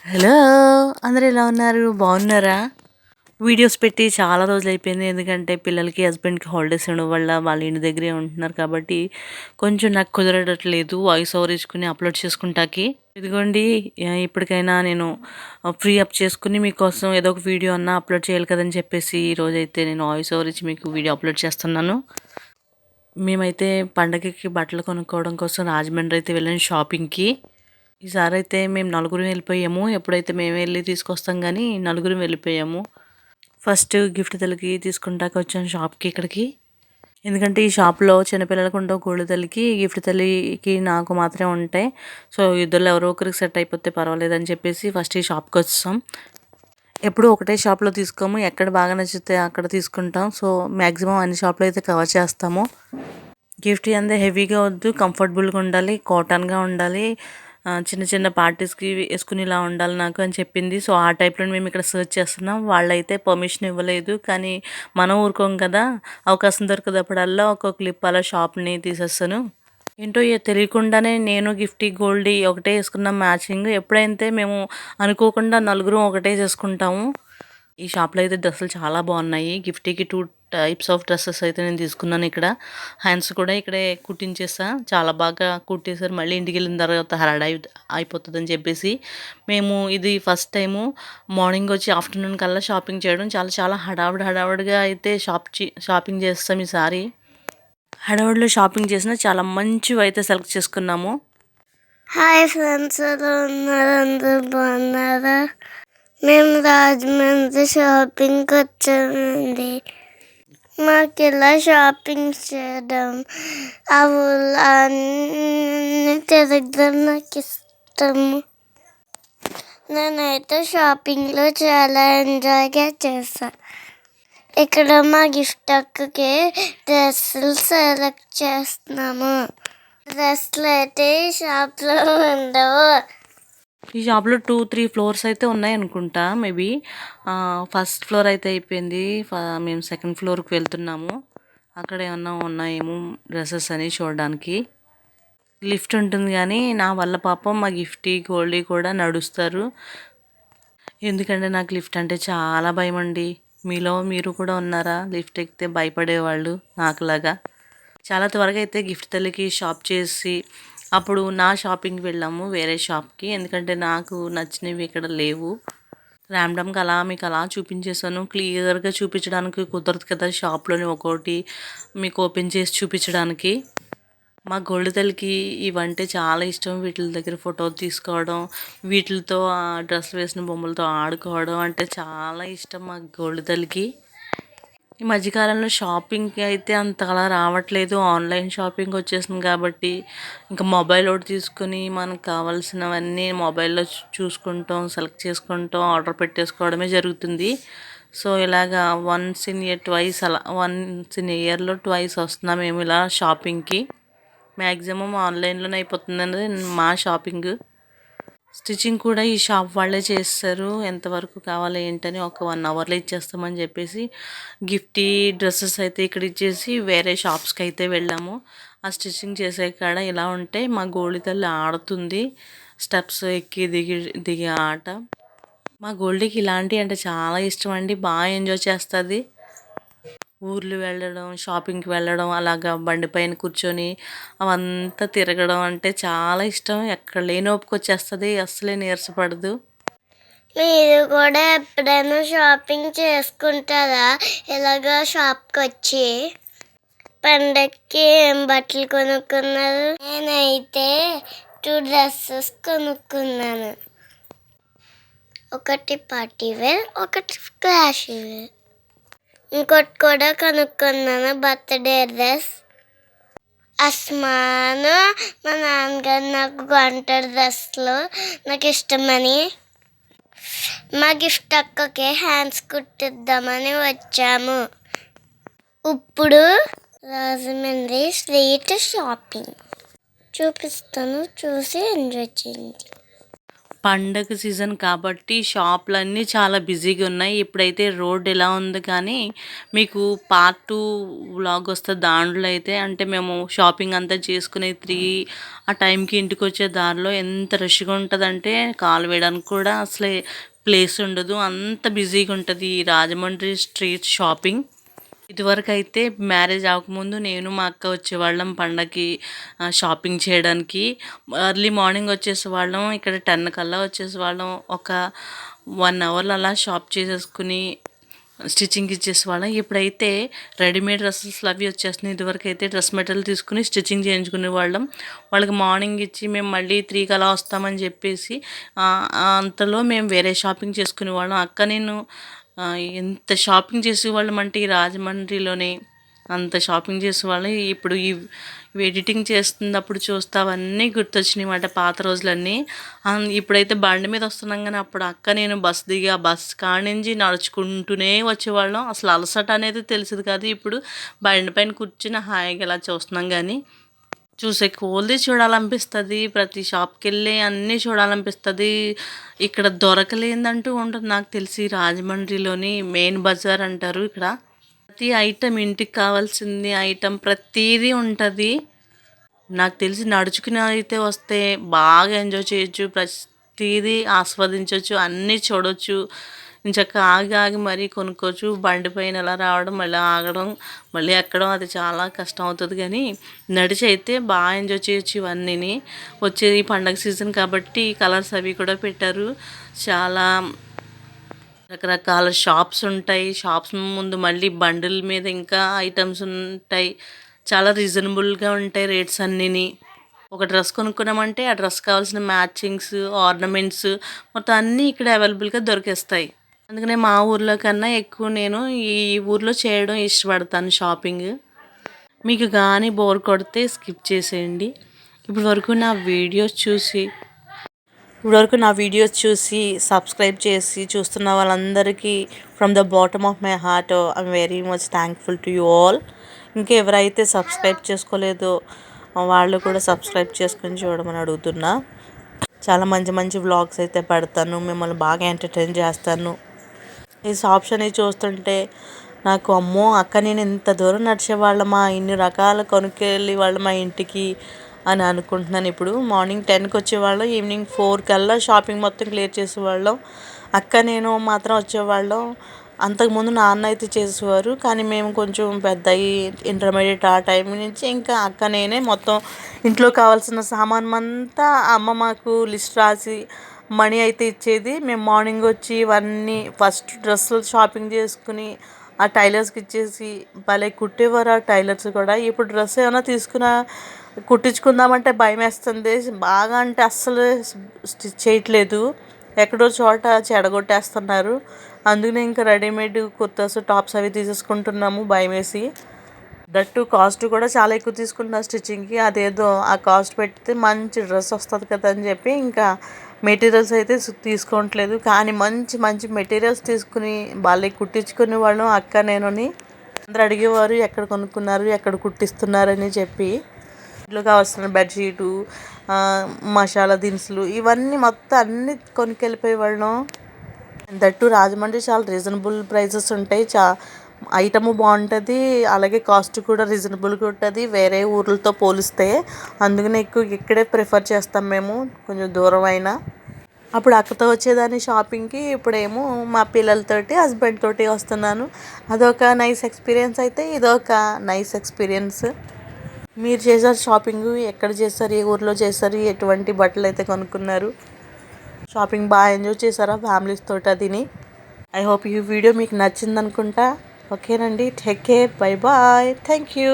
Hello! అందరూ ఎలా ఉన్నారు? బాగున్నారా? వీడియోస్ పెట్టి చాలా రోజులైపోయింది. ఎందుకంటే పిల్లలకి, హస్బెండ్‌కి హాలిడేస్ ఇవ్వడం వల్ల వాళ్ళ ఇంటి దగ్గరే ఉంటున్నారు కాబట్టి కొంచెం నాకు కుదరడట్లేదు వాయిస్ ఓవర్ ఇచ్చుకొని అప్లోడ్ చేసుకుంటాకి. ఇదిగోండి ఇప్పటికైనా నేను ఫ్రీ అప్ చేసుకొని మీకోసం ఏదో ఒక వీడియో అన్నా అప్లోడ్ చేయాలి కదని చెప్పేసి ఈరోజైతే నేను వాయిస్ ఓవర్ ఇచ్చి మీకు వీడియో అప్లోడ్ చేస్తున్నాను. మేమైతే పండగకి బట్టలు కొనుక్కోవడం కోసం రాజమండ్రి అయితే వెళ్ళాను షాపింగ్‌కి. ఈసారైతే మేము నలుగురం వెళ్ళిపోయాము. ఎప్పుడైతే మేము వెళ్ళి తీసుకొస్తాం గానీ నలుగురం వెళ్ళిపోయాము. ఫస్ట్ గిఫ్ట్ తల్లికి తీసుకుంటాకి వచ్చాను షాప్‌కి ఇక్కడికి. ఎందుకంటే ఈ షాప్‌లో చిన్నపిల్లలకు ఉండవు, గోల్డ్ తల్లికి, గిఫ్ట్ తల్లికి నాకు మాత్రమే ఉంటాయి. సో ఇద్దరిలో ఎవరో ఒకరికి సెట్ అయిపోతే పర్వాలేదని చెప్పేసి ఫస్ట్ ఈ షాప్‌కొచ్చేసాం. ఎప్పుడూ ఒకటే షాప్‌లో తీసుకోము. ఎక్కడ బాగా నచ్చితే అక్కడ తీసుకుంటాం. సో మ్యాక్సిమం అన్ని షాప్‌లో అయితే కవర్ చేస్తాము. గిఫ్ట్ అంతా హెవీగా వద్దు, కంఫర్టబుల్గా ఉండాలి, కాటన్గా ఉండాలి, చిన్న చిన్న పార్టీస్కి వేసుకునేలా ఉండాలి నాకు అని చెప్పింది. సో ఆ టైప్లో మేము ఇక్కడ సర్చ్ చేస్తున్నాం. వాళ్ళైతే పర్మిషన్ ఇవ్వలేదు. కానీ మనం ఊరుకోం కదా, అవకాశం దొరికినప్పుడల్లా ఒక క్లిప్ అలా షాప్ని తీసేస్తాను. ఏంటో తెలియకుండానే నేను గిఫ్టీ గోల్డీ ఒకటే వేసుకున్నాం మ్యాచింగ్. ఎప్పుడైతే మేము అనుకోకుండా నలుగురం ఒకటే చేసుకుంటాము. ఈ షాప్‌లో అయితే డ్రెస్సులు చాలా బాగున్నాయి. గిఫ్టీకి 2 టైప్స్ ఆఫ్ డ్రెసెస్ అయితే నేను తీసుకున్నాను ఇక్కడ. హ్యాండ్స్ కూడా ఇక్కడే కుట్టించేసా. చాలా బాగా కుట్టేసారు. మళ్ళీ ఇంటికెళ్ళిన తర్వాత అయిపోతదని చెప్పేసి. మేము ఇది ఫస్ట్ టైము మార్నింగ్ వచ్చి ఆఫ్టర్‌నూన్ కల్లా షాపింగ్ చేయడం. చాలా చాలా హడావిడిగా అయితే షాపింగ్ చేసేసాం ఈసారి. హడావిడిలో షాపింగ్ చేసినా చాలా మంచివైతే సెలెక్ట్ చేసుకున్నాము. హాయ్ ఫ్రెండ్స్, ఎలా ఉన్నారు? అందరూ బాగున్నారా? మేము రాజమండ్రి షాపింగ్కి వచ్చామండి. మాకు ఇలా షాపింగ్ చేయడం, ఆ ఊళ్ళో అన్నీ తిరగడం నాకు ఇష్టము. నేనైతే షాపింగ్లో చాలా ఎంజాయ్గా చేశాను. ఇక్కడ మా గిఫ్ట్ అక్కకి డ్రెస్సులు సెలెక్ట్ చేస్తున్నాము. డ్రెస్సులు అయితే ఈ షాప్లో ఉండవు. ఈ షాప్‌లో 2, 3 ఫ్లోర్స్ అయితే ఉన్నాయనుకుంటా మేబీ. ఫస్ట్ ఫ్లోర్ అయితే అయిపోయింది. మేము సెకండ్ ఫ్లోర్‌కి వెళ్తున్నాము. అక్కడ ఏమన్నా ఉన్నాయేమో డ్రెసెస్ అని చూడడానికి. లిఫ్ట్ ఉంటుంది కానీ నా వల్ల పాపం మా గిఫ్టీ, గోల్డీ కూడా నడుస్తారు. ఎందుకంటే నాకు లిఫ్ట్ అంటే చాలా భయమండి. మీలో మీరు కూడా ఉన్నారా లిఫ్ట్ ఎక్కితే భయపడేవాళ్ళు నాకులాగా? చాలా త్వరగా అయితే గిఫ్ట్ తల్లికి షాప్ చేసి అప్పుడు నా షాపింగ్కి వెళ్ళాము వేరే షాప్కి. ఎందుకంటే నాకు నచ్చినవి ఇక్కడ లేవు. ర్యాండమ్గా అలా మీకు అలా చూపించేసాను. క్లియర్గా చూపించడానికి కుదరదు కదా షాప్లోని ఒక్కోటి మీకు ఓపెన్ చేసి చూపించడానికి. మా గోల్డ్ తల్లికి ఇవంటే చాలా ఇష్టం. వీటి దగ్గర ఫోటో తీసుకోవడం, వీటితో డ్రెస్సులు వేసిన బొమ్మలతో ఆడుకోవడం అంటే చాలా ఇష్టం మా గోల్డ్ తల్లికి. ఈ మధ్యకాలంలో షాపింగ్కి అయితే అంతలా రావట్లేదు. ఆన్లైన్ షాపింగ్ వచ్చేసింది కాబట్టి ఇంకా మొబైల్ ఒకటి తీసుకొని మనకు కావాల్సినవన్నీ మొబైల్లో చూసుకుంటాం, సెలెక్ట్ చేసుకుంటాం, ఆర్డర్ పెట్టేసుకోవడమే జరుగుతుంది. సో ఇలాగా వన్స్ ఇన్ ఇయర్లో ట్వైస్ వస్తున్నాం మేము ఇలా షాపింగ్కి. మ్యాక్సిమం ఆన్లైన్లోనే అయిపోతుందండి మా షాపింగ్. స్టిచ్చింగ్ కూడా ఈ షాప్ వాళ్ళే చేస్తారు. ఎంతవరకు కావాలి ఏంటని ఒక 1 అవర్లో ఇచ్చేస్తామని చెప్పేసి గిఫ్టీ డ్రెస్సెస్ అయితే ఇక్కడ ఇచ్చేసి వేరే షాప్స్కి అయితే వెళ్ళాము. ఆ స్టిచ్చింగ్ చేసే కాడ ఇలా ఉంటే మా గోల్డ్ తల్లి ఆడుతుంది. స్టెప్స్ ఎక్కి దిగి దిగే ఆట. మా గోల్డీకి ఇలాంటివి అంటే చాలా ఇష్టం అండి. బాగా ఎంజాయ్ చేస్తుంది. ఊర్లు వెళ్ళడం, షాపింగ్కి వెళ్ళడం, అలాగా బండి పైన కూర్చొని అవంతా తిరగడం అంటే చాలా ఇష్టం. ఎక్కడ లేని ఓపికొచ్చేస్తుంది. అస్సలే నీరసపడదు. మీరు కూడా ఎప్పుడైనా షాపింగ్ చేసుకుంటారా? ఇలాగ షాప్కి వచ్చి పండక్కి ఏం బట్టలు కొనుక్కున్నారు? నేనైతే 2 డ్రెస్సెస్ కొనుక్కున్నాను. ఒకటి పార్టీ వేర్, ఒకటి క్లాషీ వేర్. ఇంకోటి కూడా కొనుక్కున్నాను బర్త్డే డ్రెస్. అస్మాను మా నాన్నగారు నాకు కొంటారు డ్రెస్లు నాకు ఇష్టమని. మా గిఫ్ట్ అక్కకి హ్యాండ్స్ కుట్టిద్దామని వచ్చాము. ఇప్పుడు రాజమండ్రి స్ట్రీట్ షాపింగ్ చూపిస్తాను, చూసి ఎంజాయ్ చేయండి. పండగ సీజన్ కాబట్టి షాపులన్నీ చాలా బిజీగా ఉన్నాయి. ఇప్పుడైతే రోడ్ ఎలా ఉంది కానీ మీకు పార్ట్ 2 వ్లాగ్ వస్తది. దాంట్లో అయితే అంటే మేము షాపింగ్ అంతా చేసుకుని 3 ఆ టైంకి ఇంటికొచ్చే దారిలో ఎంత రష్‌గా ఉంటదంటే కాలు వేయడానికి కూడా అసలే ప్లేస్ ఉండదు. అంత బిజీగా ఉంటది ఈ రాజమండ్రి స్ట్రీట్ షాపింగ్. ఇదివరకైతే మ్యారేజ్ అవ్వకముందు నేను మా అక్క వచ్చేవాళ్ళం పండగకి షాపింగ్ చేయడానికి. ఎర్లీ మార్నింగ్ వచ్చేసేవాళ్ళం. ఇక్కడ 10 కల్లా వచ్చేసేవాళ్ళం. ఒక 1 అవర్‌లో అలా షాప్ చేసేసుకుని స్టిచ్చింగ్‌కి ఇచ్చేసేవాళ్ళం. ఇప్పుడైతే రెడీమేడ్ డ్రెస్సెస్‌లు అవి వచ్చేస్తున్నాయి. ఇదివరకైతే డ్రెస్ మెటీరియల్ తీసుకుని స్టిచ్చింగ్ చేయించుకునేవాళ్ళం. వాళ్ళకి మార్నింగ్ ఇచ్చి మేము మళ్ళీ 3కి అలా వస్తామని చెప్పేసి అంతలో మేము వేరే షాపింగ్ చేసుకునేవాళ్ళం. అక్క నేను ఎంత షాపింగ్ చేసేవాళ్ళమంటే ఈ రాజమండ్రిలోనే అంత షాపింగ్ చేసేవాళ్ళం. ఇప్పుడు ఎడిటింగ్ చేస్తున్నప్పుడు చూస్తే అవన్నీ గుర్తొచ్చినాయన్నమాట పాత రోజులన్నీ. ఇప్పుడైతే బండి మీద వస్తున్నాం కానీ అప్పుడు అక్క నేను బస్ దిగి ఆ బస్ కానించి నడుచుకుంటూనే వచ్చేవాళ్ళం. అసలు అలసట అనేది తెలిసేది కాదు. ఇప్పుడు బండి పైన కూర్చుని హాయిగా ఇలా చూస్తున్నాం కానీ చూసే కొలది చూడాలనిపిస్తుంది. ప్రతి షాప్‌కెళ్ళి అన్నీ చూడాలనిపిస్తుంది. ఇక్కడ దొరకలేనిదంటూ ఉండదు నాకు తెలిసి. రాజమండ్రిలోని మెయిన్ బజార్ అంటారు ఇక్కడ. ప్రతి ఐటెం ఇంటికి కావాల్సింది ఐటెం ప్రతీదీ ఉంటుంది. నాకు తెలిసి నడుచుకుని అయితే వస్తే బాగా ఎంజాయ్ చేయొచ్చు. ప్రతీదీ ఆస్వాదించొచ్చు. అన్నీ చూడొచ్చు. ఎంచక్కా ఆగి ఆగి మరీ కొనుక్కోవచ్చు. బండి పైన ఎలా రావడం, మళ్ళీ ఆగడం, మళ్ళీ ఎక్కడం అది చాలా కష్టం అవుతుంది. కానీ నడిచి అయితే బాగా ఎంజాయ్ చేయొచ్చు ఇవన్నీని. వచ్చేది పండగ సీజన్ కాబట్టి కలర్స్ అవి కూడా పెట్టారు. చాలా రకరకాల షాప్స్ ఉంటాయి. షాప్స్ ముందు మళ్ళీ బండిల మీద ఇంకా ఐటమ్స్ ఉంటాయి. చాలా రీజనబుల్గా ఉంటాయి రేట్స్ అన్నీని. ఒక డ్రెస్ కొనుక్కున్నామంటే ఆ డ్రెస్ కావాల్సిన మ్యాచింగ్స్, ఆర్నమెంట్స్ మొత్తం అన్నీ ఇక్కడ అవైలబుల్గా దొరికేస్తాయి. అందుకనే మా ఊర్లో కన్నా ఎక్కువ నేను ఈ ఊర్లో చేయడం ఇష్టపడతాను షాపింగ్. మీకు కానీ బోర్ కొడితే స్కిప్ చేసేయండి. ఇప్పటివరకు నా వీడియోస్ చూసి సబ్స్క్రైబ్ చేసి చూస్తున్న వాళ్ళందరికీ from the bottom of my heart I'm very much thankful to you all. ఇంకా ఎవరైతే సబ్స్క్రైబ్ చేసుకోలేదో వాళ్ళు కూడా సబ్స్క్రైబ్ చేసుకొని చూడమని అడుగుతున్నా. చాలా మంచి మంచి వ్లాగ్స్ అయితే పెడతాను. మిమ్మల్ని బాగా ఎంటర్టైన్ చేస్తాను. ఈ షాప్స్ అనేవి చూస్తుంటే నాకు అమ్మో అక్క నేను ఇంత దూరం నడిచేవాళ్ళమా, ఇన్ని రకాలు కొనుక్కెళ్ళి వాళ్ళు మా ఇంటికి అని అనుకుంటున్నాను. ఇప్పుడు మార్నింగ్ 10కి వచ్చేవాళ్ళం, ఈవినింగ్ 4 కల్లా షాపింగ్ మొత్తం క్లియర్ చేసేవాళ్ళం. అక్క నేను మాత్రం వచ్చేవాళ్ళం. అంతకుముందు నాన్న అయితే చేసేవారు. కానీ మేము కొంచెం పెద్ద ఇంటర్మీడియట్ ఆ టైం నుంచి ఇంకా అక్క నేనే మొత్తం ఇంట్లో కావాల్సిన సామాన్ అంతా అమ్మ మాకు లిస్ట్ రాసి మనీ అయితే ఇచ్చేది. మేము మార్నింగ్ వచ్చి ఇవన్నీ ఫస్ట్ డ్రెస్సులు షాపింగ్ చేసుకుని ఆ టైలర్స్కి ఇచ్చేసి భలే కుట్టేవారు ఆ టైలర్స్ కూడా. ఇప్పుడు డ్రెస్ ఏమైనా కుట్టించుకుందామంటే భయం వేస్తుంది. బాగా అంటే అస్సలు స్టిచ్ చేయట్లేదు. ఎక్కడో చోట చెడగొట్టేస్తున్నారు. అందుకనే ఇంకా రెడీమేడ్ కుర్తాస్, టాప్స్ అవి తీసేసుకుంటున్నాము భయం వేసి. దట్టు కాస్ట్ కూడా చాలా ఎక్కువ తీసుకుంటున్నారు స్టిచ్చింగ్కి. అదేదో ఆ కాస్ట్ పెడితే మంచి డ్రెస్ వస్తుంది కదా అని చెప్పి ఇంకా మెటీరియల్స్ అయితే తీసుకోవట్లేదు. కానీ మంచి మంచి మెటీరియల్స్ తీసుకుని వాళ్ళే కుట్టించుకునే వాళ్ళం అక్క నేనుని. అందరూ అడిగేవారు ఎక్కడ కొనుక్కున్నారు, ఎక్కడ కుట్టిస్తున్నారని చెప్పి. ఇంట్లో కావాల్సిన బెడ్షీటు, మసాలా దినుసులు ఇవన్నీ మొత్తం అన్నీ కొనుక్కెళ్ళిపోయేవాళ్ళం. దట్టు రాజమండ్రి చాలా రీజనబుల్ ప్రైసెస్ ఉంటాయి. ఐటము బాగుంటుంది. అలాగే కాస్ట్ కూడా రీజనబుల్గా ఉంటుంది వేరే ఊర్లతో పోలిస్తే. అందుకనే ఎక్కువ ఇక్కడే ప్రిఫర్ చేస్తాం మేము, కొంచెం దూరం అయినా. అప్పుడు అక్కతో వచ్చేదాన్ని షాపింగ్కి, ఇప్పుడేమో మా పిల్లలతోటి హస్బెండ్ తోటి వస్తున్నాను. అదొక నైస్ ఎక్స్పీరియన్స్ అయితే ఇదొక నైస్ ఎక్స్పీరియన్స్. మీరు చేశారు షాపింగ్ ఎక్కడ చేస్తారు, ఏ ఊర్లో చేస్తారు, ఎటువంటి బట్టలు అయితే కొనుక్కున్నారు, షాపింగ్ బాగా ఎంజాయ్ చేశారా ఫ్యామిలీస్ తోటి అదిని. ఐ హోప్ ఈ వీడియో మీకు నచ్చింది అనుకుంటా. ఓకేనండి, take care, bye bye, thank you.